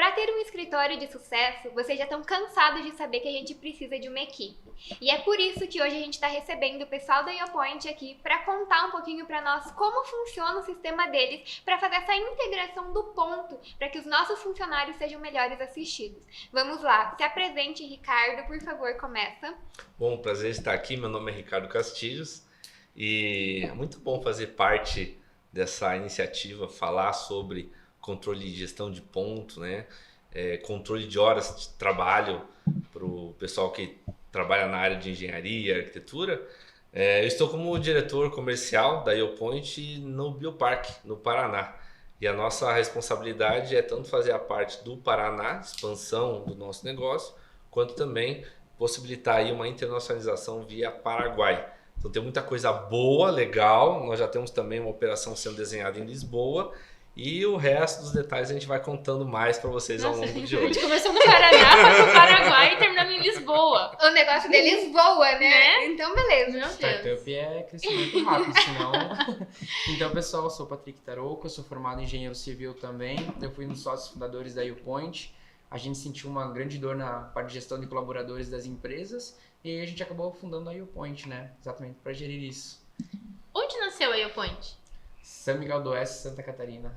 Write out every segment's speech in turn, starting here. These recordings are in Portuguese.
Para ter um escritório de sucesso, vocês já estão cansados de saber que a gente precisa de uma equipe. E é por isso que hoje a gente está recebendo o pessoal da IoPoint aqui para contar um pouquinho para nós como funciona o sistema deles, para fazer essa integração do ponto, para que os nossos funcionários sejam melhores assistidos. Vamos lá, se apresente, Ricardo, por favor, começa. Bom, prazer estar aqui, meu nome é Ricardo Castilhos e é muito bom fazer parte dessa iniciativa, falar sobre controle de gestão de ponto, né? Controle de horas de trabalho para o pessoal que trabalha na área de engenharia, arquitetura. Eu estou como diretor comercial da IoPoint no Bioparque, no Paraná. E a nossa responsabilidade é tanto fazer a parte do Paraná, expansão do nosso negócio, quanto também possibilitar aí uma internacionalização via Paraguai. Então tem muita coisa boa, legal. Nós já temos também uma operação sendo desenhada em Lisboa. E o resto dos detalhes a gente vai contando mais para vocês ao longo de hoje. A gente começou no Paraná, foi pro Paraguai e terminamos em Lisboa. O negócio deles voa, né? Então, beleza. Meu Deus. Startup é crescimento rápido, senão... Então, pessoal, eu sou o Patrick Tarouco, eu sou formado em engenheiro civil também. Eu fui um dos sócios fundadores da IoPoint. A gente sentiu uma grande dor na parte de gestão de colaboradores das empresas e a gente acabou fundando a IoPoint, né? Exatamente para gerir isso. Onde nasceu a IoPoint? São Miguel do Oeste, Santa Catarina.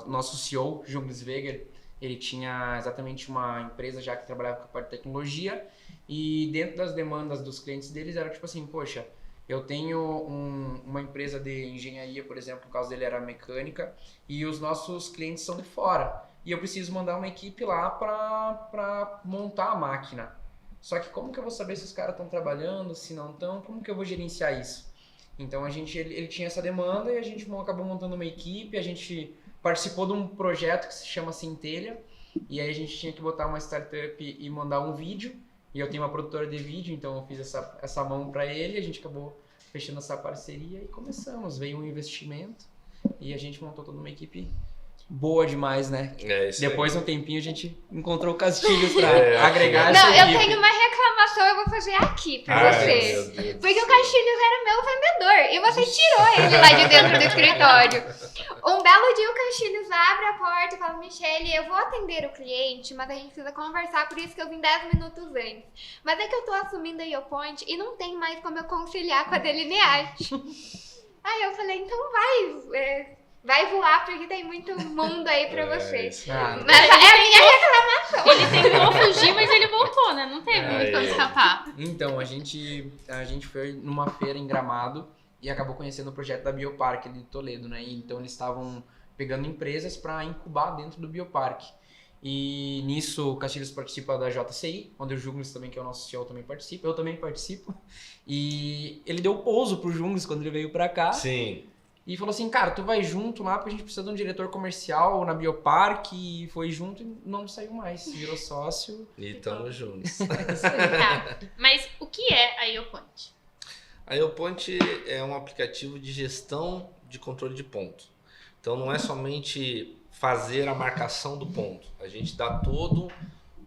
Nosso CEO, Jungles Weger, ele tinha exatamente uma empresa já que trabalhava com a parte de tecnologia e dentro das demandas dos clientes deles era tipo assim, poxa, eu tenho uma empresa de engenharia, por exemplo, no caso dele era mecânica, e os nossos clientes são de fora. E eu preciso mandar uma equipe lá para montar a máquina. Só que como que eu vou saber se os caras estão trabalhando, se não estão, como que eu vou gerenciar isso? Então ele tinha essa demanda e a gente acabou montando uma equipe, a gente participou de um projeto que se chama Centelha, e aí a gente tinha que botar uma startup e mandar um vídeo, e eu tenho uma produtora de vídeo, então eu fiz essa mão para ele, a gente acabou fechando essa parceria e começamos, veio um investimento e a gente montou toda uma equipe boa demais, né? Depois de um tempinho a gente encontrou o Castilhos pra agregar essa equipe. Não, eu equipe. tenho uma reclamação, eu vou fazer aqui pra vocês. Porque o Castilhos era meu vendedor e você tirou ele lá de dentro do escritório. Um belo dia o Castilhos abre a porta e fala, Michele, eu vou atender o cliente, mas a gente precisa conversar, por isso que eu vim 10 minutos antes. Mas é que eu tô assumindo a IoPoint e não tem mais como eu conciliar com a delineante. Aí eu falei, então vai voar, porque tem muito mundo aí pra você. Mas é a minha reclamação. Ele tentou fugir, mas ele voltou, né? Não teve muito como escapar. Então, a gente foi numa feira em Gramado e acabou conhecendo o projeto da Bioparque de Toledo, né? Então, eles estavam pegando empresas para incubar dentro do Bioparque. E nisso, o Castilhos participa da JCI, onde o Jungles também, que é o nosso CEO, também participa. Eu também participo. E ele deu pouso pro Jungles quando ele veio pra cá. Sim. E falou assim, cara, tu vai junto lá porque a gente precisa de um diretor comercial na Bioparque. E foi junto e não saiu mais. Virou sócio. E tamo juntos. Tá. Mas o que é a IoPoint? A IoPoint é um aplicativo de gestão de controle de ponto. Então não é somente fazer a marcação do ponto. A gente dá todo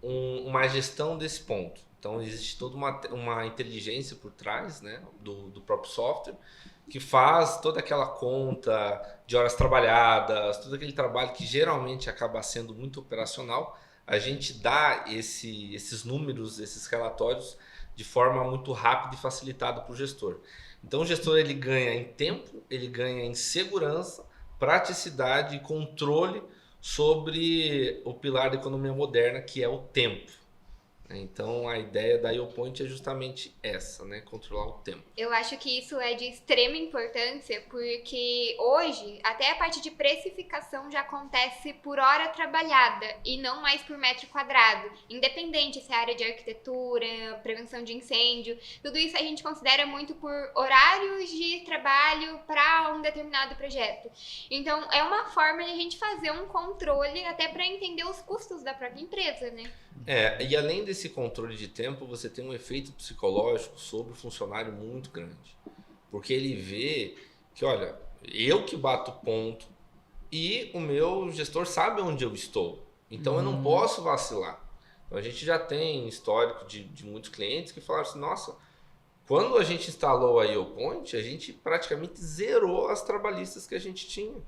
uma gestão desse ponto. Então existe toda uma inteligência por trás, né, do próprio software, que faz toda aquela conta de horas trabalhadas, todo aquele trabalho que geralmente acaba sendo muito operacional. A gente dá esses números, esses relatórios de forma muito rápida e facilitada para o gestor. Então o gestor ele ganha em tempo, ele ganha em segurança, praticidade e controle sobre o pilar da economia moderna, que é o tempo. Então a ideia da IoPoint é justamente essa, né? Controlar o tempo. Eu acho que isso é de extrema importância, porque hoje até a parte de precificação já acontece por hora trabalhada e não mais por metro quadrado. Independente se é área de arquitetura, prevenção de incêndio, tudo isso a gente considera muito por horários de trabalho para um determinado projeto. Então é uma forma de a gente fazer um controle até para entender os custos da própria empresa, né? E além desse controle de tempo, você tem um efeito psicológico sobre o funcionário muito grande. Porque ele vê que, olha, eu que bato ponto e o meu gestor sabe onde eu estou. Então eu não posso vacilar. Então a gente já tem histórico de muitos clientes que falaram assim, nossa, quando a gente instalou a IoPoint, a gente praticamente zerou as trabalhistas que a gente tinha.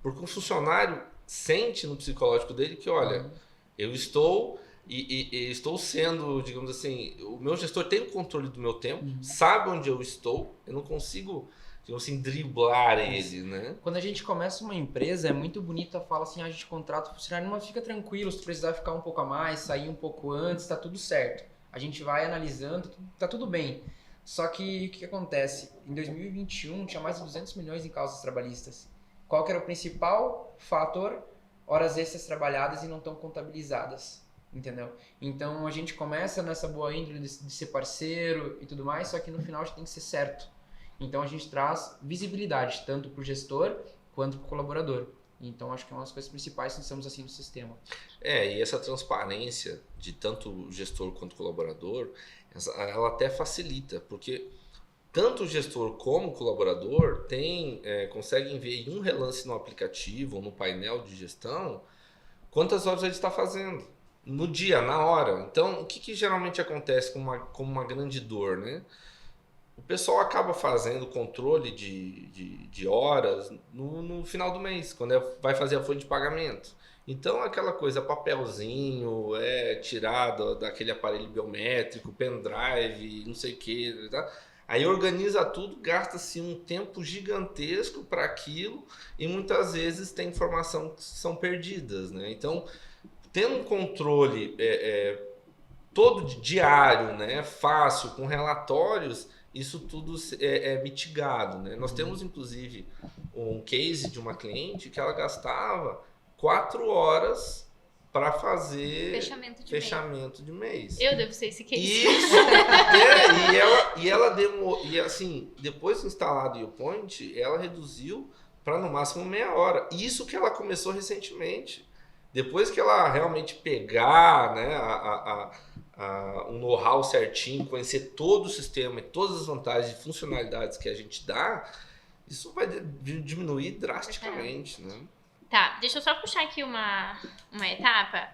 Porque o funcionário sente no psicológico dele que, olha, eu estou e estou sendo, digamos assim, o meu gestor tem o controle do meu tempo, sabe onde eu estou, eu não consigo, digamos assim, driblar ele, né? Quando a gente começa uma empresa, é muito bonita, fala assim, a gente contrata o funcionário, mas fica tranquilo, se tu precisar ficar um pouco a mais, sair um pouco antes, tá tudo certo. A gente vai analisando, tá tudo bem. Só que o que acontece? Em 2021 tinha mais de 200 milhões em causas trabalhistas. Qual que era o principal fator? Horas extras trabalhadas e não tão contabilizadas. Entendeu? Então a gente começa nessa boa índole de ser parceiro e tudo mais, só que no final a gente tem que ser certo. Então a gente traz visibilidade tanto para o gestor quanto para o colaborador. Então acho que é uma das coisas principais que estamos assim no sistema. E essa transparência de tanto gestor quanto colaborador, ela até facilita, porque tanto o gestor como o colaborador conseguem ver em um relance no aplicativo ou no painel de gestão quantas horas ele está fazendo no dia, na hora. Então, o que geralmente acontece com uma grande dor, né? O pessoal acaba fazendo controle de horas no final do mês, quando vai fazer a folha de pagamento. Então, aquela coisa, papelzinho, tirado daquele aparelho biométrico, pendrive, não sei o que, tá? Aí organiza tudo, gasta-se um tempo gigantesco para aquilo e muitas vezes tem informação que são perdidas, né? Então, tendo um controle todo diário, né, fácil, com relatórios, isso tudo é mitigado, né? Nós temos, inclusive, um case de uma cliente que ela gastava 4 horas para fazer fechamento de mês. Eu devo ser esse case. Isso! E assim, depois de instalado o YouPoint, ela reduziu para no máximo meia hora. Isso que ela começou recentemente. Depois que ela realmente pegar, né, um know-how certinho, conhecer todo o sistema e todas as vantagens e funcionalidades que a gente dá, isso vai diminuir drasticamente, né? Tá, deixa eu só puxar aqui uma etapa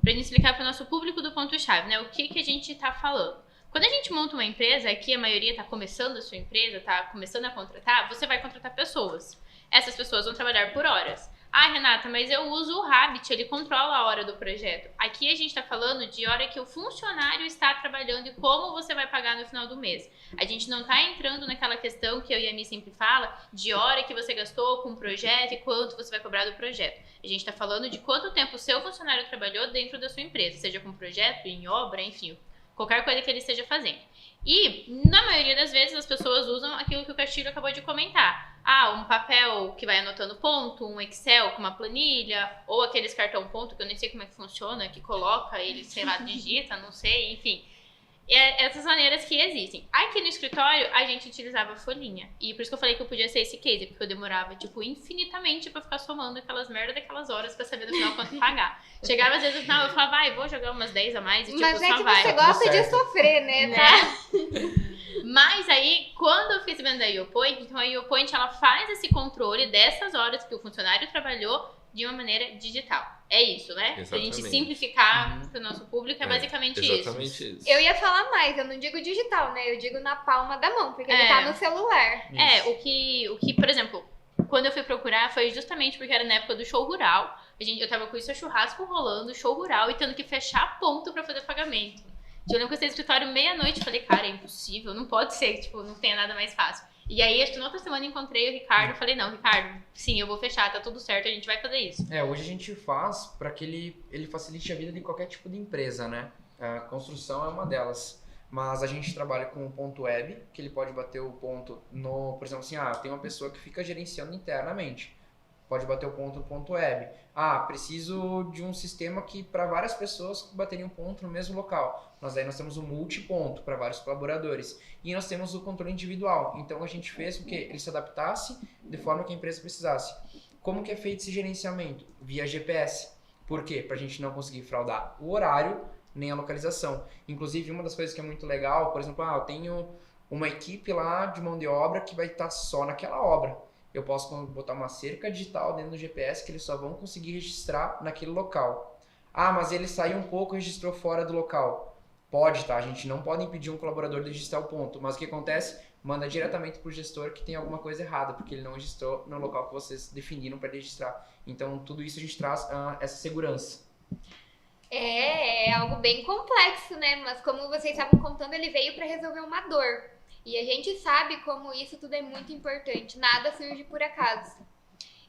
pra gente explicar para o nosso público do ponto-chave, né? O que a gente tá falando. Quando a gente monta uma empresa, aqui a maioria tá começando a sua empresa, tá começando a contratar, você vai contratar pessoas. Essas pessoas vão trabalhar por horas. Ah, Renata, mas eu uso o Habit, ele controla a hora do projeto. Aqui a gente está falando de hora que o funcionário está trabalhando e como você vai pagar no final do mês. A gente não está entrando naquela questão que eu e a Mi sempre fala, de hora que você gastou com o projeto e quanto você vai cobrar do projeto. A gente está falando de quanto tempo o seu funcionário trabalhou dentro da sua empresa, seja com projeto, em obra, enfim, qualquer coisa que ele esteja fazendo. E, na maioria das vezes, as pessoas usam aquilo que o Castilho acabou de comentar. Um papel que vai anotando ponto, um Excel com uma planilha, ou aqueles cartão ponto, que eu nem sei como é que funciona, que coloca, ele, sei lá, digita, não sei, enfim. Essas maneiras que existem. Aqui no escritório, a gente utilizava folhinha. E por isso que eu falei que eu podia ser esse case, porque eu demorava, infinitamente pra ficar somando aquelas merda daquelas horas pra saber no final quanto pagar. Chegava às vezes no final, eu falava, vou jogar umas 10 a mais e Mas só que vai. você gosta de sofrer, né? Mas aí, quando eu fiquei sabendo da YouPoint, então a YouPoint, ela faz esse controle dessas horas que o funcionário trabalhou de uma maneira digital. É isso, né? Exatamente. Pra gente simplificar pro nosso público, é basicamente exatamente isso. Eu ia falar mais, eu não digo digital, né? Eu digo na palma da mão, porque ele tá no celular. O que, por exemplo, quando eu fui procurar foi justamente porque era na época do show rural. Eu tava com isso, churrasco rolando, show rural, e tendo que fechar ponto pra fazer pagamento. Eu lembro que eu saí do escritório meia-noite e falei, cara, é impossível, não pode ser, não tem nada mais fácil. E aí, acho que na outra semana encontrei o Ricardo e falei, não, Ricardo, sim, eu vou fechar, tá tudo certo, a gente vai fazer isso. Hoje a gente faz para que ele facilite a vida de qualquer tipo de empresa, né? A construção é uma delas. Mas a gente trabalha com o ponto web, que ele pode bater o ponto no... Por exemplo, assim, tem uma pessoa que fica gerenciando internamente. Pode bater o ponto no ponto web. Preciso de um sistema que para várias pessoas baterem um ponto no mesmo local. Nós temos o multiponto para vários colaboradores. E nós temos o controle individual. Então a gente fez com que ele se adaptasse de forma que a empresa precisasse. Como que é feito esse gerenciamento? Via GPS. Por quê? Para a gente não conseguir fraudar o horário nem a localização. Inclusive, uma das coisas que é muito legal, por exemplo, eu tenho uma equipe lá de mão de obra que vai estar só naquela obra. Eu posso botar uma cerca digital dentro do GPS que eles só vão conseguir registrar naquele local. Mas ele saiu um pouco e registrou fora do local. Pode, tá? A gente não pode impedir um colaborador de registrar o ponto. Mas o que acontece? manda diretamente pro gestor que tem alguma coisa errada, porque ele não registrou no local que vocês definiram para registrar. Então, tudo isso a gente traz essa segurança. É algo bem complexo, né? Mas como vocês estavam contando, ele veio para resolver uma dor. E a gente sabe como isso tudo é muito importante. Nada surge por acaso.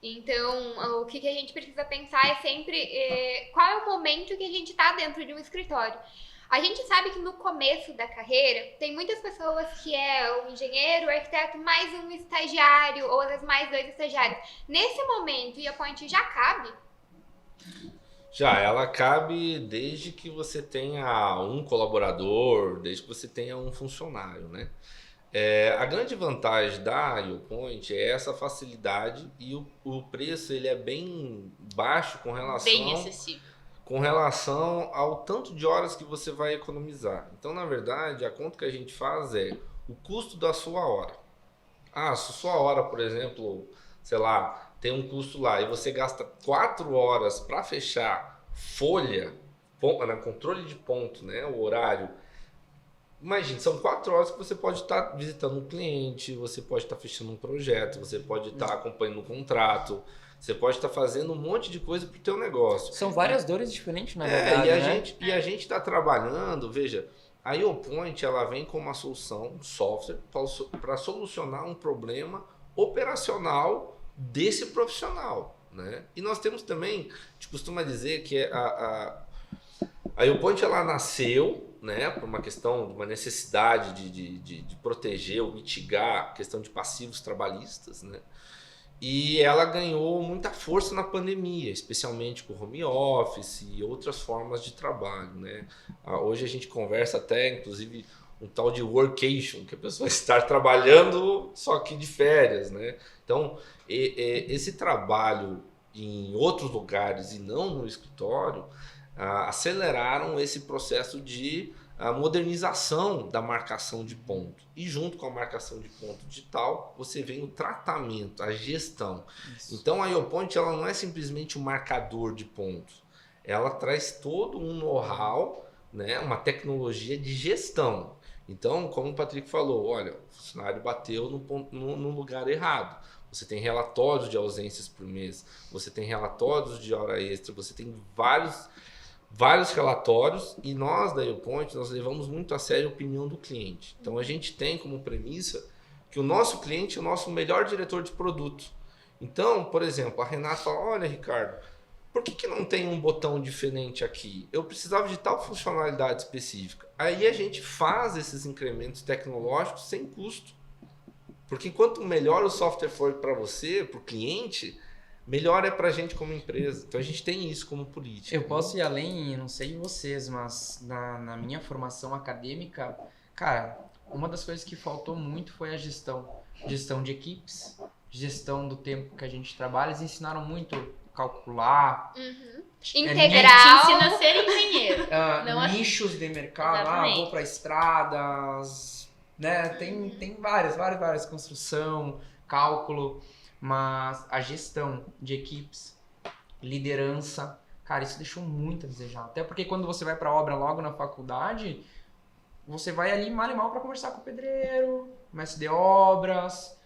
Então, o que a gente precisa pensar é sempre qual é o momento que a gente está dentro de um escritório. A gente sabe que no começo da carreira, tem muitas pessoas que é o engenheiro, o arquiteto, mais um estagiário, ou às vezes mais 2 estagiários. Nesse momento, o IoPoint já cabe? Já, ela cabe desde que você tenha um colaborador, desde que você tenha um funcionário, né? A grande vantagem da IoPoint é essa facilidade e o preço ele é bem baixo Bem acessível. com relação ao tanto de horas que você vai economizar. Então, na verdade, a conta que a gente faz é o custo da sua hora. Se sua hora, por exemplo, sei lá, tem um custo lá e você gasta 4 horas para fechar folha, controle de ponto, né, o horário. Imagina, são 4 horas que você pode estar visitando um cliente, você pode estar fechando um projeto, você pode estar acompanhando um contrato, você pode estar fazendo um monte de coisa para o teu negócio. São várias dores diferentes, na verdade, e a gente está trabalhando, veja, a IoPoint ela vem com uma solução, um software, para solucionar um problema operacional desse profissional, né? E nós temos também, a gente costuma dizer que a IoPoint ela nasceu, né, por uma questão, de uma necessidade de proteger ou mitigar a questão de passivos trabalhistas, né? E ela ganhou muita força na pandemia, especialmente com home office e outras formas de trabalho, né? Hoje a gente conversa até, inclusive, um tal de workation, que a pessoa está trabalhando só que de férias, né? Então, esse trabalho em outros lugares e não no escritório aceleraram esse processo de modernização da marcação de ponto. E junto com a marcação de ponto digital, você vem o tratamento, a gestão. Isso. Então, a IoPoint ela não é simplesmente um marcador de pontos. Ela traz todo um know-how, né, uma tecnologia de gestão. Então, como o Patrick falou, olha, o funcionário bateu no lugar errado. Você tem relatórios de ausências por mês, você tem relatórios de hora extra, você tem vários relatórios, e nós da IoPoint, nós levamos muito a sério a opinião do cliente. Então a gente tem como premissa que o nosso cliente é o nosso melhor diretor de produto. Então, por exemplo, a Renata fala, olha Ricardo, por que não tem um botão diferente aqui? Eu precisava de tal funcionalidade específica. Aí a gente faz esses incrementos tecnológicos sem custo. Porque quanto melhor o software for para você, para o cliente, melhor é pra gente como empresa. Então a gente tem isso como política. Eu posso ir além, não sei vocês, mas na minha formação acadêmica, cara, uma das coisas que faltou muito foi a gestão. Gestão de equipes, gestão do tempo que a gente trabalha. Eles ensinaram muito a calcular. Integral. Te ensina a ser engenheiro. Nichos de mercado, vou para estradas, né? Tem várias, construção, cálculo. Mas a gestão de equipes, liderança, cara, isso deixou muito a desejar. Até porque quando você vai para obra logo na faculdade, você vai ali mal e mal para conversar com o pedreiro, mestre de obras.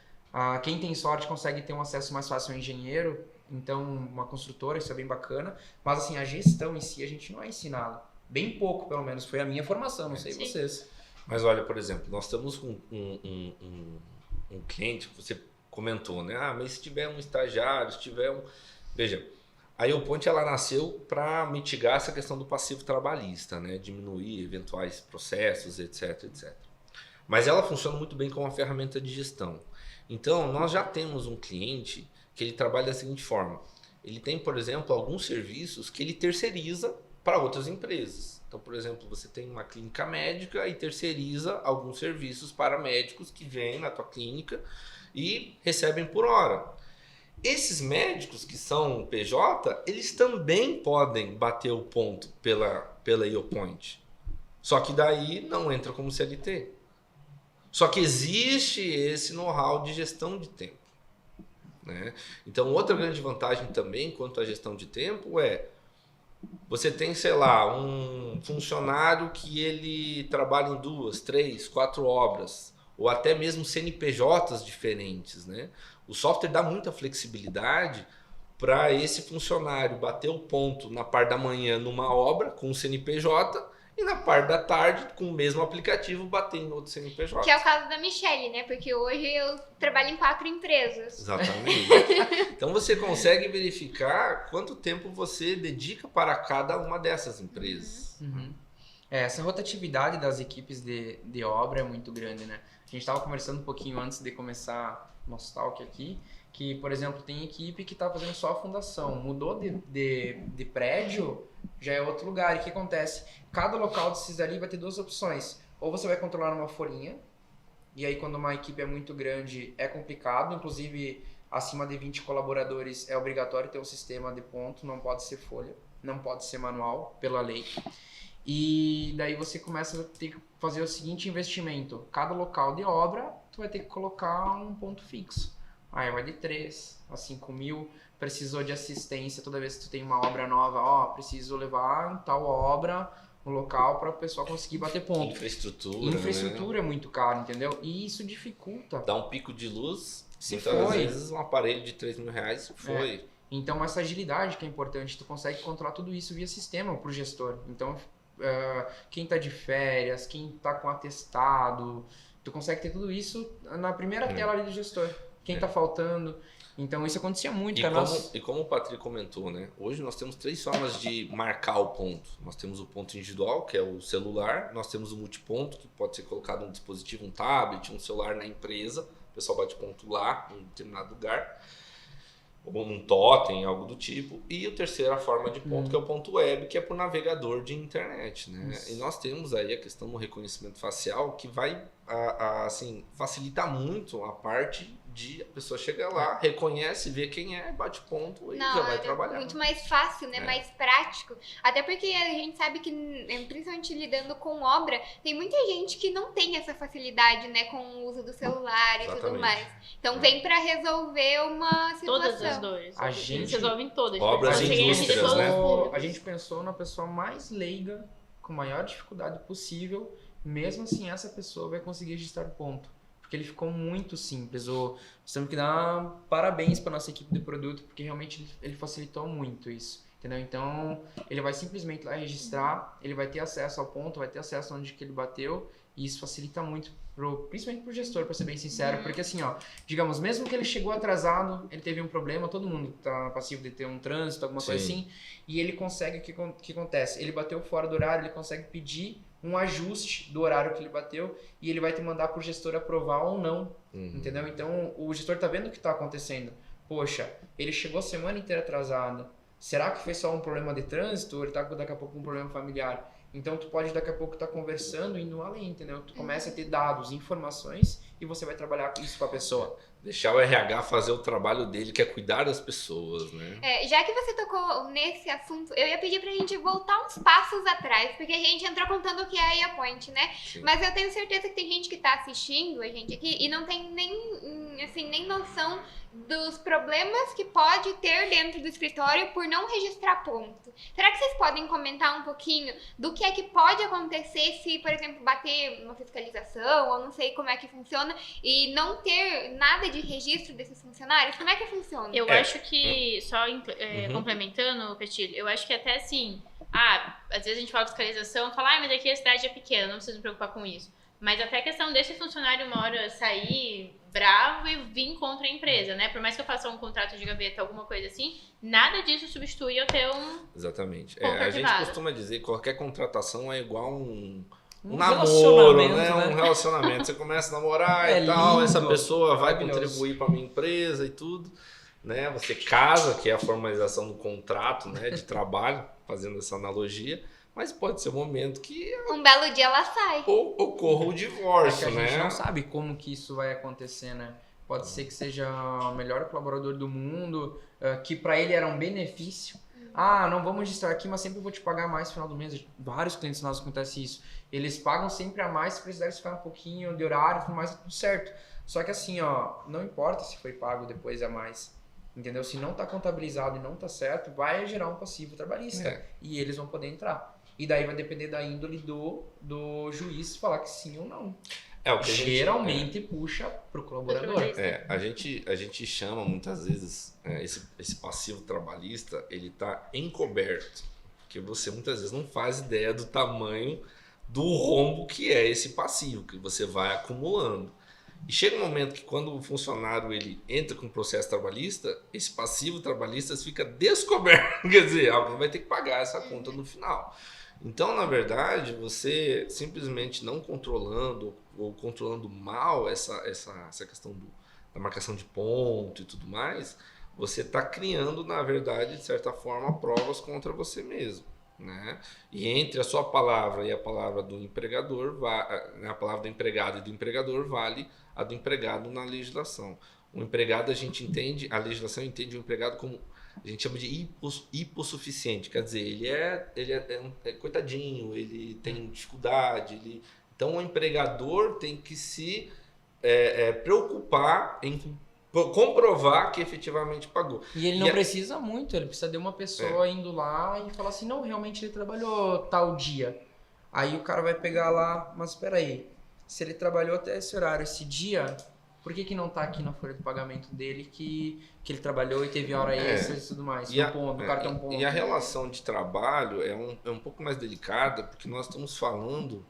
Quem tem sorte consegue ter um acesso mais fácil ao engenheiro, então uma construtora, isso é bem bacana. Mas assim, a gestão em si a gente não é ensinado. Bem pouco, pelo menos, foi a minha formação, não sei vocês. Mas olha, por exemplo, nós estamos com um cliente que você comentou, né? Mas se tiver um estagiário, se tiver um... Veja, a IoPoint ela nasceu para mitigar essa questão do passivo trabalhista, né? Diminuir eventuais processos, etc, etc. Mas ela funciona muito bem como uma ferramenta de gestão. Então, nós já temos um cliente que ele trabalha da seguinte forma. Ele tem, por exemplo, alguns serviços que ele terceiriza para outras empresas. Então, por exemplo, você tem uma clínica médica e terceiriza alguns serviços para médicos que vêm na tua clínica e recebem por hora. Esses médicos que são PJ, eles também podem bater o ponto pela IoPoint. Só que daí não entra como CLT. Só que existe esse know-how de gestão de tempo, né? Então, outra grande vantagem também quanto à gestão de tempo é você tem, sei lá, um funcionário que ele trabalha em 2, 3, 4 obras. ou até mesmo CNPJs diferentes, né? O software dá muita flexibilidade para esse funcionário bater o ponto na parte da manhã numa obra com o CNPJ e na parte da tarde com o mesmo aplicativo bater em outro CNPJ. Que é o caso da Michelle, né? Porque hoje eu trabalho em 4 empresas. Exatamente. Então você consegue verificar quanto tempo você dedica para cada uma dessas empresas. Essa rotatividade das equipes de obra é muito grande, né? A gente estava conversando um pouquinho antes de começar o nosso talk aqui, que, por exemplo, tem equipe que está fazendo só a fundação, mudou de prédio, já é outro lugar. E o que acontece? Cada local desses ali vai ter 2 opções. Ou você vai controlar numa folhinha, e aí quando uma equipe é muito grande é complicado, inclusive acima de 20 colaboradores é obrigatório ter um sistema de ponto, não pode ser folha, não pode ser manual, pela lei. E daí você começa a ter que fazer o seguinte investimento. Cada local de obra, tu vai ter que colocar um ponto fixo. Aí vai de 3 a 5 mil. Precisou de assistência toda vez que tu tem uma obra nova. Preciso levar em tal obra um local para o pessoal conseguir bater ponto. Infraestrutura, né? É muito caro, entendeu? E isso dificulta. Dá um pico de luz, muitas vezes um aparelho de 3 mil reais foi. Então essa agilidade que é importante, tu consegue controlar tudo isso via sistema pro gestor. Então quem tá de férias, quem tá com atestado, tu consegue ter tudo isso na primeira tela ali do gestor. Quem tá faltando. Então isso acontecia muito. E como o Patrick comentou, né? Hoje nós temos 3 formas de marcar o ponto. Nós temos o ponto individual, que é o celular. Nós temos o multiponto, que pode ser colocado num dispositivo, um tablet, um celular na empresa. O pessoal bate ponto lá, em um determinado lugar. Ou um totem, algo do tipo. E a terceira forma de ponto, que é o ponto web, que é por navegador de internet, né? E nós temos aí a questão do reconhecimento facial, que vai assim, facilitar muito a parte de a pessoa chegar lá, reconhece, vê quem é, bate ponto e já vai trabalhar. Muito mais fácil, né? Mais prático. Até porque a gente sabe que, principalmente lidando com obra, tem muita gente que não tem essa facilidade, né? Com o uso do celular e tudo mais. Então vem pra resolver uma situação. Todas as dores. A gente resolve todas. Obras e indústrias, né? A gente pensou na pessoa mais leiga, com a maior dificuldade possível. Mesmo assim, essa pessoa vai conseguir registrar ponto. Porque ele ficou muito simples. Nós temos que dar parabéns para nossa equipe de produto, porque realmente ele facilitou muito isso. Entendeu? Então, ele vai simplesmente lá registrar, ele vai ter acesso ao ponto, vai ter acesso onde que ele bateu, e isso facilita muito, principalmente pro gestor, para ser bem sincero. Porque assim, digamos, mesmo que ele chegou atrasado, ele teve um problema, todo mundo tá passivo de ter um trânsito, alguma coisa assim, e ele consegue, o que acontece? Ele bateu fora do horário, ele consegue pedir um ajuste do horário que ele bateu e ele vai te mandar pro gestor aprovar ou não, entendeu? Então, o gestor tá vendo o que tá acontecendo. Poxa, ele chegou a semana inteira atrasado. Será que foi só um problema de trânsito ou ele tá daqui a pouco com um problema familiar? Então, tu pode daqui a pouco estar conversando e indo além, entendeu? Tu começa a ter dados, informações e você vai trabalhar isso com a pessoa. Deixar o RH fazer o trabalho dele, que é cuidar das pessoas, né? Já que você tocou nesse assunto, eu ia pedir pra gente voltar uns passos atrás, porque a gente entrou contando o que é a IAPoint, né? Sim. Mas eu tenho certeza que tem gente que tá assistindo a gente aqui e não tem nem noção dos problemas que pode ter dentro do escritório por não registrar ponto. Será que vocês podem comentar um pouquinho do que é que pode acontecer se, por exemplo, bater uma fiscalização, ou não sei como é que funciona, e não ter nada de registro desses funcionários? Como é que funciona? Eu acho que, só complementando, Petilho, eu acho que até assim, às vezes a gente fala fiscalização, fala, mas aqui a cidade é pequena, não precisa me preocupar com isso. Mas até a questão desse funcionário uma hora sair bravo e vir contra a empresa, né? Por mais que eu faça um contrato de gaveta, alguma coisa assim, nada disso substitui eu ter um... Exatamente. A gente costuma dizer que qualquer contratação é igual um namoro, né? Um relacionamento. Você começa a namorar e tal, essa pessoa vai contribuir para a minha empresa e tudo, né? Você casa, que é a formalização do contrato, né? De trabalho, fazendo essa analogia. Mas pode ser um momento que... um belo dia ela sai. Ou ocorra o divórcio, né? A gente não sabe como que isso vai acontecer, né? Pode ser que seja o melhor colaborador do mundo, que para ele era um benefício. Não vamos registrar aqui, mas sempre vou te pagar mais no final do mês. Vários clientes nossos acontece isso. Eles pagam sempre a mais, se precisar ficar um pouquinho de horário, tudo mais, é tudo certo. Só que assim, não importa se foi pago depois a mais. Entendeu? Se não tá contabilizado e não tá certo, vai gerar um passivo trabalhista. E eles vão poder entrar. E daí vai depender da índole do juiz falar que sim ou não. É o que geralmente puxa pro colaborador. a gente chama muitas vezes esse passivo trabalhista, ele tá encoberto, porque você muitas vezes não faz ideia do tamanho do rombo que é esse passivo, que você vai acumulando. E chega um momento que quando o funcionário ele entra com o processo trabalhista, esse passivo trabalhista fica descoberto, quer dizer, alguém vai ter que pagar essa conta no final. Então, na verdade, você simplesmente não controlando ou controlando mal essa questão da marcação de ponto e tudo mais, você está criando, na verdade, de certa forma, provas contra você mesmo. Né? E entre a sua palavra e a palavra do empregador, a palavra do empregado e do empregador vale a do empregado na legislação. O empregado, a legislação entende o empregado como, a gente chama de hipossuficiente, quer dizer, ele é coitadinho, ele tem dificuldade, então o empregador tem que se preocupar em comprovar que efetivamente pagou. E ele não precisa muito, ele precisa de uma pessoa indo lá e falar assim, não, realmente ele trabalhou tal dia. Aí o cara vai pegar lá, mas espera aí, se ele trabalhou até esse horário, esse dia, por que não tá aqui na folha de pagamento dele que ele trabalhou e teve hora extra e tudo mais? O cara tem um ponto. E a relação de trabalho é um pouco mais delicada, porque nós estamos falando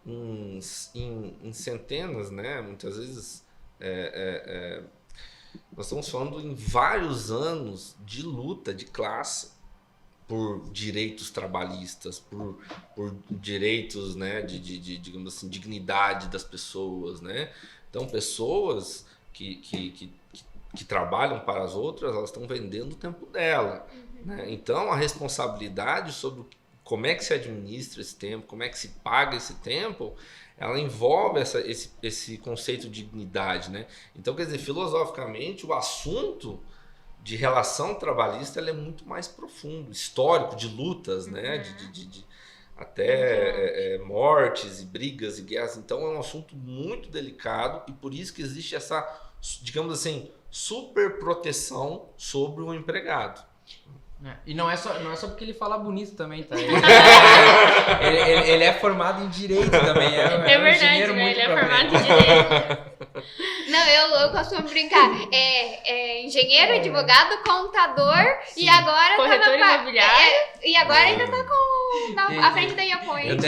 em centenas, né? Muitas vezes nós estamos falando em vários anos de luta de classe por direitos trabalhistas, por direitos, né, digamos assim, dignidade das pessoas, né? Então, pessoas que trabalham para as outras, elas estão vendendo o tempo dela, né? Então, a responsabilidade sobre como é que se administra esse tempo, como é que se paga esse tempo, ela envolve esse conceito de dignidade, né? Então, quer dizer, filosoficamente, o assunto de relação trabalhista ele é muito mais profundo, histórico, de lutas, né? Até mortes e brigas e guerras. Então, é um assunto muito delicado e por isso que existe essa, digamos assim, super proteção sobre o empregado. E não é só porque ele fala bonito também, tá? Ele é formado em direito também. É verdade, né? Ele é formado em direito. Não, eu costumo brincar. Engenheiro, advogado, contador e agora corretor imobiliário. E agora ainda tá à frente da Iapoint.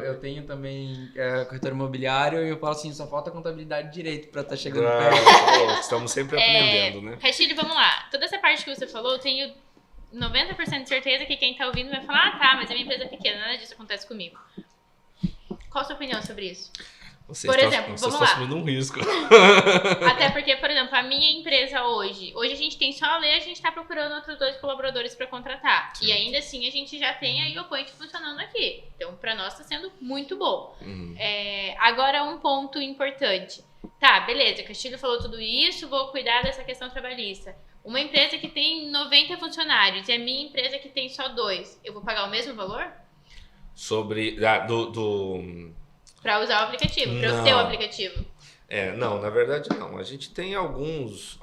Eu tenho também corretor imobiliário e eu falo assim, só falta contabilidade e direito pra estar chegando perto. Estamos sempre aprendendo, né? Castilho, vamos lá. Toda essa parte que você falou, eu tenho 90% de certeza que quem tá ouvindo vai falar, tá, mas é uma empresa pequena, nada disso acontece comigo. Qual a sua opinião sobre isso? Você por exemplo, vamos vamos lá. lá. Assumindo um risco. Até porque, por exemplo, a minha empresa hoje a gente tem só a lei, a gente tá procurando outros 2 colaboradores para contratar. Sim. E ainda assim a gente já tem a Iapoint funcionando aqui. Então, para nós tá sendo muito bom. Agora, um ponto importante. Tá, beleza, Castilho falou tudo isso, vou cuidar dessa questão trabalhista. Uma empresa que tem 90 funcionários e a minha empresa que tem só 2, eu vou pagar o mesmo valor? Sobre... Para usar o aplicativo, para eu ter o aplicativo. Não, na verdade não. A gente tem algumas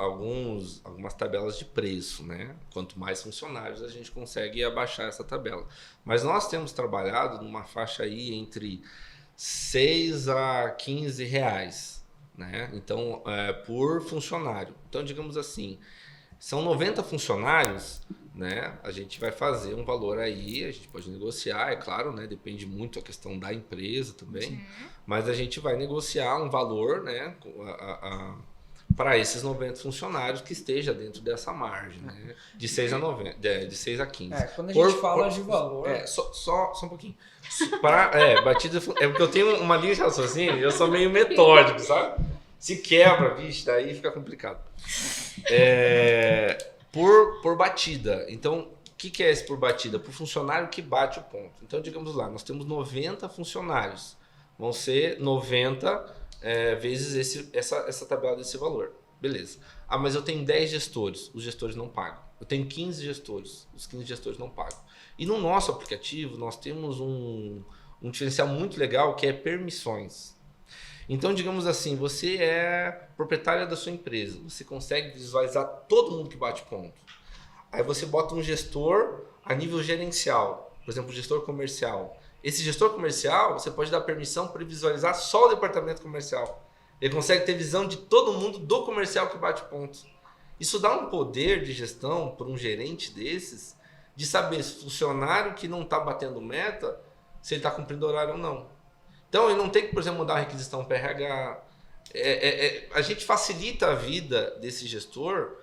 tabelas de preço, né? Quanto mais funcionários a gente consegue abaixar essa tabela. Mas nós temos trabalhado numa faixa aí entre 6 a 15 reais, né? Então, por funcionário. Então, digamos assim, são 90 funcionários, né? A gente vai fazer um valor aí, a gente pode negociar, é claro, né? Depende muito da questão da empresa também, mas a gente vai negociar um valor, né? Para esses 90 funcionários que esteja dentro dessa margem, né? De 6 a 90, de 6 a 15. Quando a gente fala de valor... Só um pouquinho. Batida... É porque eu tenho uma linha de raciocínio e eu sou meio metódico, sabe? Se quebra, vixe, daí fica complicado. Por batida. Então, o que é esse por batida? Por funcionário que bate o ponto. Então, digamos lá, nós temos 90 funcionários. Vão ser 90 vezes essa tabela desse valor. Beleza. Ah, mas eu tenho 10 gestores. Os gestores não pagam. Eu tenho 15 gestores. Os 15 gestores não pagam. E no nosso aplicativo, nós temos um diferencial muito legal que é permissões. Então, digamos assim, você é proprietária da sua empresa, você consegue visualizar todo mundo que bate ponto. Aí você bota um gestor a nível gerencial, por exemplo, o gestor comercial. Esse gestor comercial, você pode dar permissão para ele visualizar só o departamento comercial. Ele consegue ter visão de todo mundo do comercial que bate ponto. Isso dá um poder de gestão para um gerente desses, de saber se o funcionário que não está batendo meta, se ele está cumprindo horário ou não. Então, ele não tem que, por exemplo, mudar a requisição para RH. A gente facilita a vida desse gestor,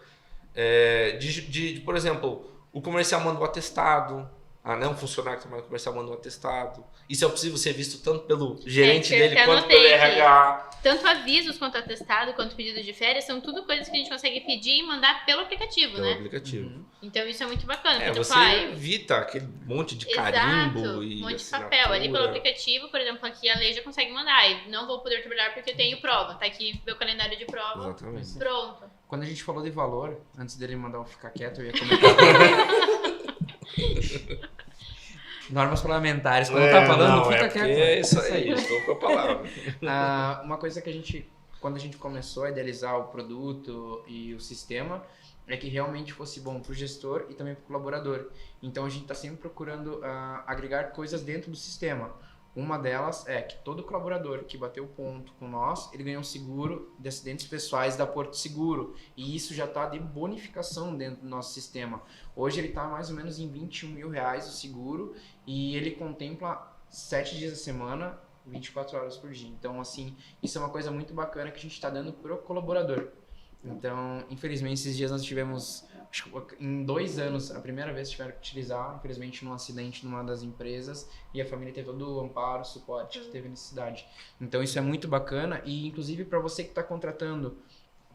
por exemplo, o comercial manda o atestado, um funcionário que trabalha no comercial manda um atestado. Isso é possível ser visto tanto pelo gerente dele quanto pelo RH. Tanto avisos quanto atestado, quanto pedidos de férias, são tudo coisas que a gente consegue pedir e mandar pelo aplicativo, Pelo né? aplicativo. Uhum. Então isso é muito bacana. Você evita aquele monte de carimbo e um monte de assinatura. papel. Ali pelo aplicativo, por exemplo, aqui a lei já consegue mandar. E não vou poder trabalhar porque eu tenho prova. Tá aqui meu calendário de prova. Exatamente. Pronto. Quando a gente falou de valor, antes dele mandar eu ficar quieto, eu ia comentar. Normas parlamentares. Quando tá falando, fica quieto. É isso aí, estou com a palavra. Uma coisa que quando a gente começou a idealizar o produto e o sistema, é que realmente fosse bom para o gestor e também para o colaborador. Então a gente está sempre procurando agregar coisas dentro do sistema. Uma delas é que todo colaborador que bateu o ponto com nós, ele ganhou um seguro de acidentes pessoais da Porto Seguro. E isso já está de bonificação dentro do nosso sistema. Hoje ele está mais ou menos em R$21 mil o seguro e ele contempla 7 dias da semana, 24 horas por dia. Então, assim, isso é uma coisa muito bacana que a gente está dando para o colaborador. Então, infelizmente, esses dias nós tivemos, em 2 anos, a primeira vez que tiveram que utilizar, infelizmente, num acidente numa das empresas, e a família teve todo o amparo, o suporte que teve necessidade. Então, isso é muito bacana, e inclusive para você que está contratando,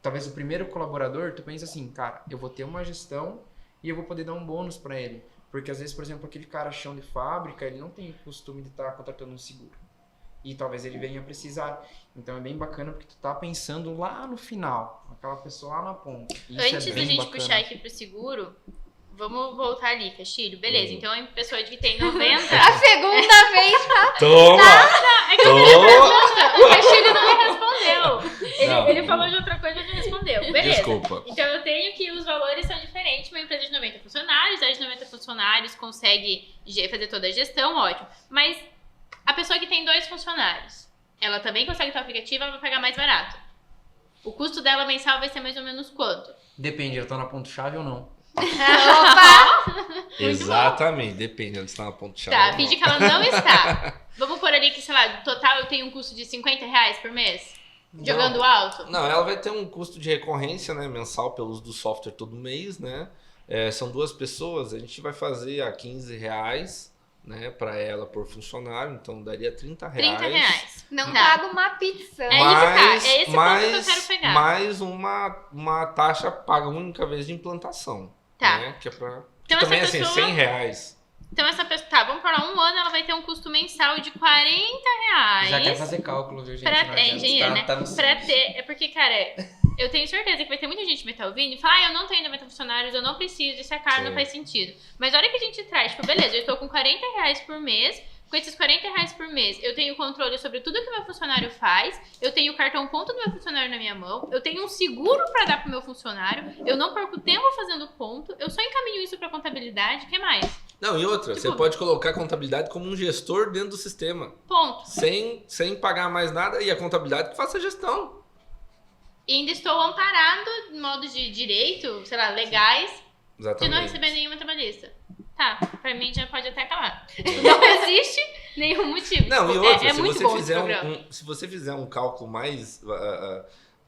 talvez o primeiro colaborador, tu pensa assim, cara, eu vou ter uma gestão e eu vou poder dar um bônus para ele. Porque às vezes, por exemplo, aquele cara chão de fábrica, ele não tem o costume de estar contratando um seguro. E talvez ele venha precisar. Então é bem bacana porque tu tá pensando lá no final, aquela pessoa lá na ponta. Isso Antes é da bem gente bacana. puxar aqui pro seguro, vamos voltar ali, Castilho. Beleza, então a pessoa que tem 90... A segunda vez, tá? Toma! É que eu fiz a pergunta, o Castilho não me respondeu. Não. Ele falou de outra coisa e não respondeu. Beleza. Desculpa. Então eu tenho que os valores são diferentes. Uma empresa de 90 funcionários, a de 90 funcionários consegue fazer toda a gestão, ótimo. Mas a pessoa que tem 2 funcionários, ela também consegue ter o aplicativo, ela vai pagar mais barato. O custo dela mensal vai ser mais ou menos quanto? Depende, eu tô na ponto-chave ou não? Opa! Exatamente, depende onde está na ponta-chave. Tá, finge que ela não está. Vamos por ali que, sei lá, no total eu tenho um custo de R$50 por mês? Jogando alto? Não, ela vai ter um custo de recorrência, né, mensal pelo uso do software todo mês, né? São 2 pessoas, a gente vai fazer a R$15, né, para ela por funcionário, então daria R$30. R$30. Não Tá. paga uma pizza. É aí que tá, é esse ponto que eu quero pegar. Mais uma taxa paga única vez de implantação. Tá. Né, que é pra, Então que também essa assim, pessoa- R$100. Então essa pessoa, tá, vamos falar, um ano ela vai ter um custo mensal de R$40. Já quer fazer cálculo, viu, gente? Pra- Não é adianta, engenheiro, né? tá no Pra SUS. ter, é porque, cara, eu tenho certeza que vai ter muita gente que vai estar ouvindo e falar, eu não tenho 90 funcionários, eu não preciso, isso é caro, não Sim. faz sentido. Mas a hora que a gente traz, tipo, beleza, eu estou com R$40 por mês, com esses R$40 por mês, eu tenho controle sobre tudo que meu funcionário faz, eu tenho o cartão ponto do meu funcionário na minha mão, eu tenho um seguro pra dar pro meu funcionário, eu não perco tempo fazendo ponto, eu só encaminho isso pra contabilidade, o que mais? Não, e outra, Tipo- você pode colocar a contabilidade como um gestor dentro do sistema, Ponto. sem pagar mais nada, e a contabilidade que faça a gestão. E ainda estou amparado em modos de direito, sei lá, legais, de Exatamente. não receber nenhuma trabalhista. Tá, pra mim já pode até acabar. Não existe nenhum motivo. Não, e Tipo, outra, é se, muito você bom esse fizer programa. se você fizer um cálculo mais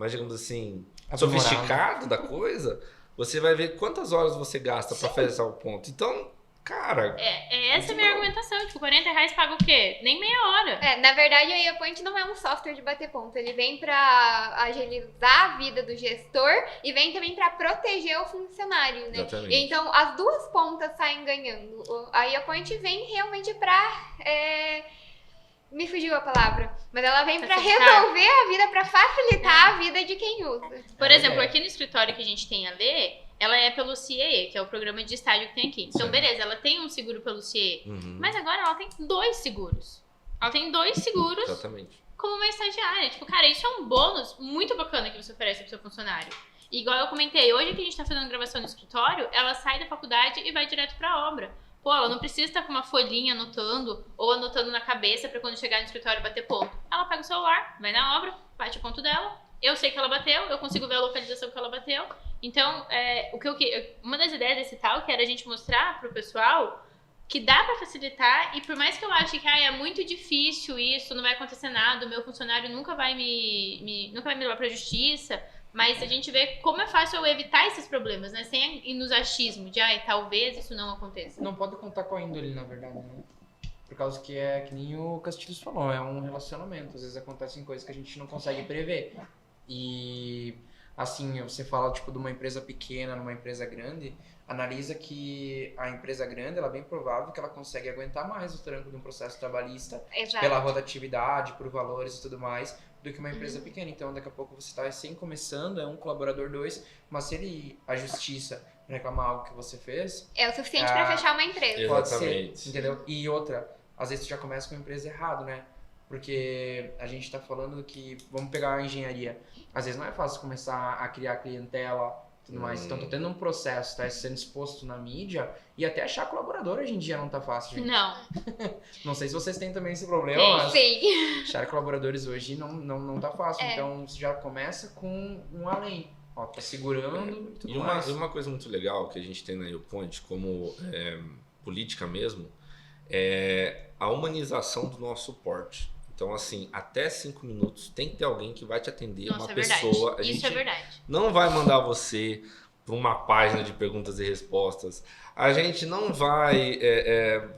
digamos assim, Aprimorado. sofisticado da coisa, você vai ver quantas horas você gasta pra fazer o ponto. Então, cara, Essa é a minha argumentação. Tipo, R$40 paga o quê? Nem meia hora. Na verdade, a IAPoint não é um software de bater ponto. Ele vem pra agilizar a vida do gestor e vem também pra proteger o funcionário, né? Exatamente. Então, as 2 pontas saem ganhando. A IAPoint vem realmente pra... Me fugiu a palavra. Mas ela vem pra Facilitar. resolver a vida, pra facilitar a vida de quem usa. Por É, exemplo, é. aqui no escritório que a gente tem a Lê, ela é pelo CIE, que é o programa de estágio que tem aqui. Então, Sim. beleza, ela tem um seguro pelo CIE. uhum, Mas agora ela tem 2 seguros. Ela tem 2 seguros exatamente. como uma estagiária. Tipo, cara, isso é um bônus muito bacana que você oferece pro seu funcionário. E igual eu comentei, hoje que a gente tá fazendo gravação no escritório, ela sai da faculdade e vai direto pra obra. Pô, ela não precisa estar com uma folhinha anotando ou anotando na cabeça pra quando chegar no escritório bater ponto. Ela pega o celular, vai na obra, bate o ponto dela. Eu sei que ela bateu, eu consigo ver a localização que ela bateu. Então, uma das ideias desse talk era a gente mostrar pro pessoal que dá pra facilitar, e por mais que eu ache que é muito difícil isso, não vai acontecer nada, o meu funcionário nunca vai me levar pra justiça, mas a gente vê como é fácil eu evitar esses problemas, né? Sem ir nos achismos de, talvez isso não aconteça. Não pode contar com a índole, na verdade, né? Por causa que é que nem o Castilhos falou, é um relacionamento. Às vezes acontecem coisas que a gente não consegue prever. E, assim, você fala, tipo, de uma empresa pequena, numa empresa grande, analisa que a empresa grande, ela é bem provável que ela consegue aguentar mais o tranco de um processo trabalhista, Exato. pela rotatividade, por valores e tudo mais, do que uma empresa pequena. Então, daqui a pouco você está recém começando, é um colaborador, dois, mas se ele, a justiça, reclamar algo que você fez, É o suficiente pra fechar uma empresa. pode Exatamente. ser, entendeu? E outra, às vezes você já começa com a empresa errado, né? Porque a gente tá falando que, vamos pegar a engenharia, às vezes não é fácil começar a criar clientela e tudo mais. Então, tô tendo um processo, tá sendo exposto na mídia, e até achar colaborador hoje em dia não tá fácil, gente. Não. Não sei se vocês têm também esse problema, Tem. mas Sim. achar colaboradores hoje não tá fácil. É. Então, você já começa com um além. Ó, tá segurando e tudo E mais. uma coisa muito legal que a gente tem na YouPoint, como política mesmo, é a humanização do nosso suporte. Então, assim, até 5 minutos tem que ter alguém que vai te atender, Nossa, uma é verdade. pessoa. A Isso gente é verdade. não vai mandar você para uma página de perguntas e respostas. A gente não vai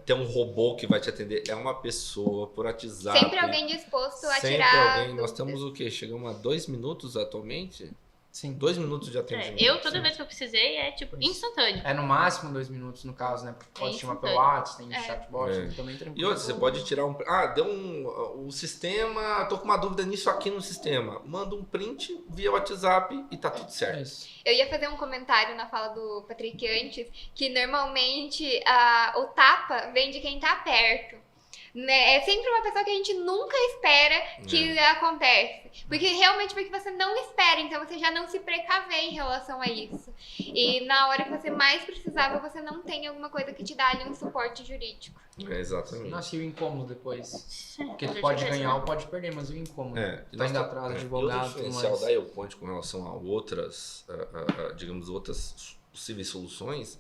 ter um robô que vai te atender. É uma pessoa por WhatsApp. Sempre alguém disposto a Sempre tirar. alguém. Nós dúvidas. temos o quê? Chegamos a 2 minutos atualmente? Sim. 2 minutos de atendimento. Eu, toda Sim. vez que eu precisei, é tipo instantâneo. É no máximo 2 minutos, no caso, né? Porque pode chamar pelo instantâneo. WhatsApp, tem chatbot, É. também tranquilo. E outra, você pode tirar um. Deu o sistema. Tô com uma dúvida nisso aqui no sistema. Manda um print via WhatsApp e tá tudo É certo. isso. Eu ia fazer um comentário na fala do Patrick antes, que normalmente o tapa vem de quem tá perto. Né? É sempre uma pessoa que a gente nunca espera que acontece. Porque você não espera, então você já não se precaver em relação a isso. E na hora que você mais precisava, você não tem alguma coisa que te dá ali um suporte jurídico. Exatamente. Nossa, e o incômodo depois? Porque tu Já pode tivesse, ganhar né? ou pode perder, mas e o incômodo? E Tá indo atrás do advogado E o e tudo diferencial mais. da YouPoint com relação a outras, digamos, outras possíveis soluções,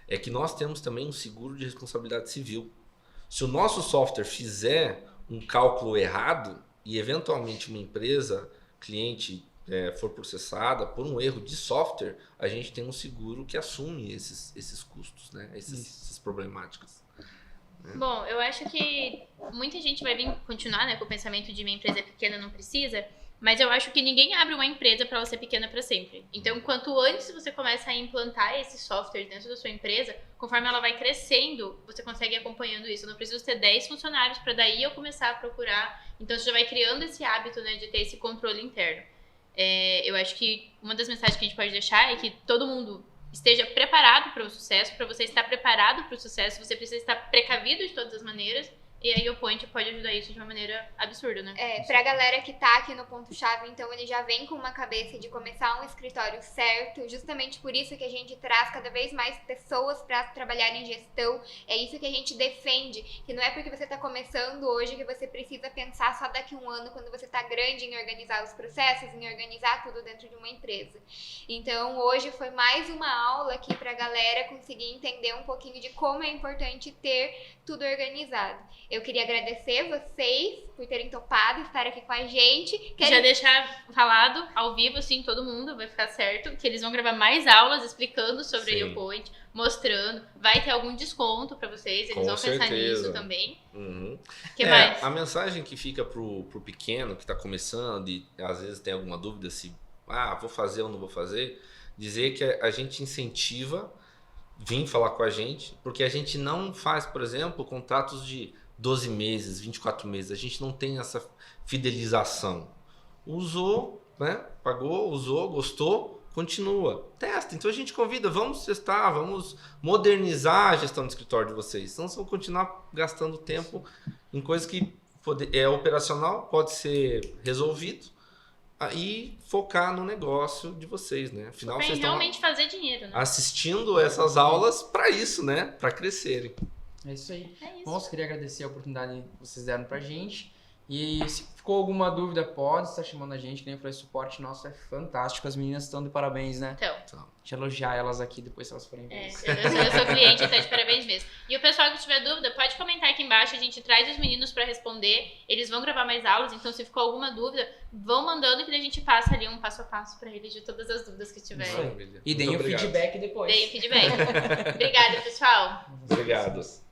é que nós temos também um seguro de responsabilidade civil. Se o nosso software fizer um cálculo errado e eventualmente uma empresa, cliente, for processada por um erro de software, a gente tem um seguro que assume esses custos, né? Essas problemáticas. Bom, eu acho que muita gente vai vir continuar, né, com o pensamento de minha empresa é pequena, não precisa, mas eu acho que ninguém abre uma empresa para ela ser pequena para sempre. Então, quanto antes você começa a implantar esse software dentro da sua empresa, conforme ela vai crescendo, você consegue ir acompanhando isso. Eu não preciso ter 10 funcionários para daí eu começar a procurar. Então, você já vai criando esse hábito, né, de ter esse controle interno. Eu acho que uma das mensagens que a gente pode deixar é que todo mundo esteja preparado para o sucesso. Para você estar preparado para o sucesso, você precisa estar precavido de todas as maneiras. E a YouPoint pode ajudar isso de uma maneira absurda, né? Pra galera que tá aqui no ponto-chave, então ele já vem com uma cabeça de começar um escritório certo, justamente por isso que a gente traz cada vez mais pessoas pra trabalhar em gestão. É isso que a gente defende, que não é porque você tá começando hoje que você precisa pensar só daqui a um ano, quando você tá grande, em organizar os processos, em organizar tudo dentro de uma empresa. Então, hoje foi mais uma aula aqui pra galera conseguir entender um pouquinho de como é importante ter tudo organizado. Eu queria agradecer vocês por terem topado estar aqui com a gente. Já deixar falado ao vivo, assim, todo mundo vai ficar certo, que eles vão gravar mais aulas explicando sobre a YouPoint, mostrando. Vai ter algum desconto pra vocês, eles Com vão pensar certeza. nisso também. Uhum. Que mais? A mensagem que fica pro pequeno que está começando e às vezes tem alguma dúvida se vou fazer ou não vou fazer, dizer que a gente incentiva vir falar com a gente, porque a gente não faz, por exemplo, contratos de 12 meses, 24 meses, a gente não tem essa fidelização. Usou, né? Pagou, usou, gostou, continua. Testa. Então a gente convida, vamos testar, vamos modernizar a gestão do escritório de vocês. Senão vocês vão continuar gastando tempo em coisas que é operacional, pode ser resolvido, e focar no negócio de vocês, né? Afinal, Pra vocês estão realmente fazer dinheiro, né? assistindo essas aulas para isso, né? Para crescerem. É isso aí. É isso. Bom, eu queria agradecer a oportunidade que vocês deram pra gente. E se ficou alguma dúvida, pode estar chamando a gente, que nem eu falei, o suporte nosso é fantástico. As meninas estão de parabéns, né? Então, Deixa eu elogiar elas aqui depois se elas forem ver. eu sou cliente, tá de parabéns mesmo. E o pessoal que tiver dúvida, pode comentar aqui embaixo, a gente traz os meninos pra responder. Eles vão gravar mais aulas, então se ficou alguma dúvida, vão mandando que a gente passa ali um passo a passo pra eles de todas as dúvidas que tiverem. Maravilha. E deem Muito o obrigado. feedback depois. Deem feedback. Obrigada, pessoal. Obrigado.